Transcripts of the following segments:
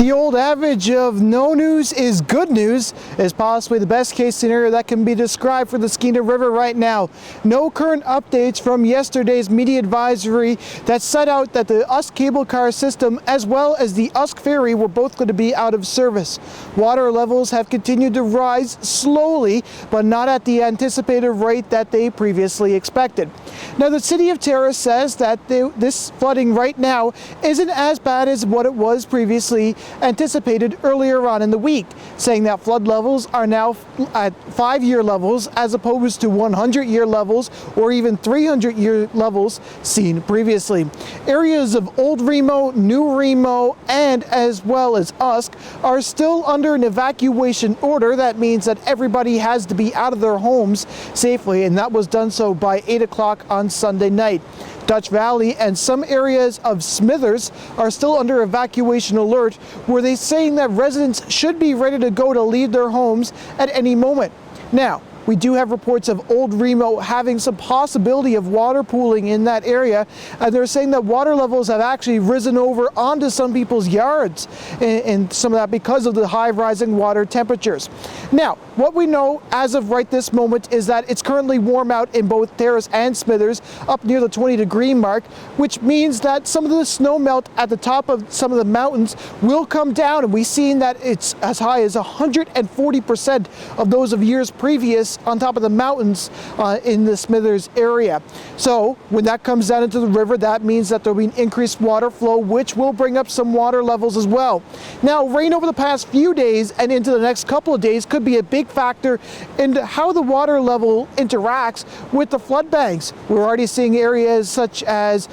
The old adage of no news is good news is possibly the best case scenario that can be described for the Skeena River right now. No current updates from yesterday's media advisory that set out that the Usk cable car system as well as the Usk ferry were both going to be out of service. Water levels have continued to rise slowly, but not at the anticipated rate that they previously expected. Now, the city of Terrace says that this flooding right now isn't as bad as what it was previously anticipated earlier on in the week, saying that flood levels are now at 5-year levels as opposed to 100-year levels or even 300-year levels seen previously. Areas of Old Remo, New Remo, and as well as Usk are still under an evacuation order. That means that everybody has to be out of their homes safely, and that was done so by 8 o'clock on Sunday night. Dutch Valley and some areas of Smithers are still under evacuation alert, where they're saying that residents should be ready to go to leave their homes at any moment. Now, we do have reports of Old Remo having some possibility of water pooling in that area, and they're saying that water levels have actually risen over onto some people's yards and some of that because of the high rising water temperatures. Now, what we know as of right this moment is that it's currently warm out in both Terrace and Smithers, up near the 20-degree mark, which means that some of the snow melt at the top of some of the mountains will come down, and we've seen that it's as high as 140% of those of years previous on top of the mountains in the Smithers area. So when that comes down into the river, that means that there'll be an increased water flow, which will bring up some water levels as well. Now, rain over the past few days and into the next couple of days could be a big factor into how the water level interacts with the flood banks. We're already seeing areas such as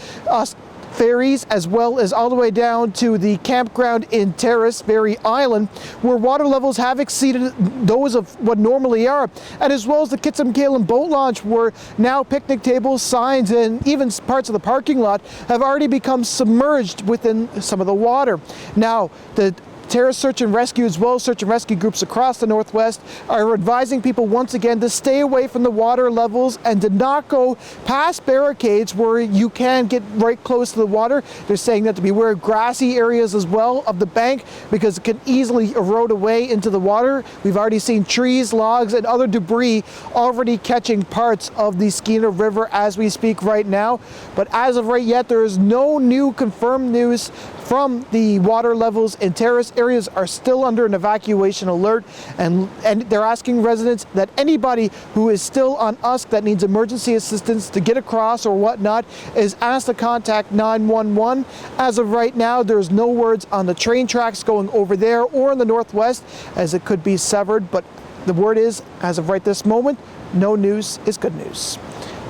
ferries, as well as all the way down to the campground in Terrace, Ferry Island, where water levels have exceeded those of what normally are, and as well as the Kitsum-Kalem boat launch, where now picnic tables, signs, and even parts of the parking lot have already become submerged within some of the water. Now, the Terrace Search and Rescue, as well as search and rescue groups across the Northwest, are advising people once again to stay away from the water levels and to not go past barricades where you can get right close to the water. They're saying that to beware of grassy areas as well of the bank, because it can easily erode away into the water. We've already seen trees, logs, and other debris already catching parts of the Skeena River as we speak right now. But as of right yet, there is no new confirmed news from the water levels in Terrace. Areas are still under an evacuation alert, and they're asking residents that anybody who is still on Usk that needs emergency assistance to get across or whatnot is asked to contact 911. As of right now, there's no words on the train tracks going over there or in the Northwest, as it could be severed, but the word is, as of right this moment, no news is good news.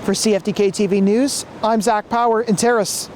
For CFTK-TV News, I'm Zack in Terrace.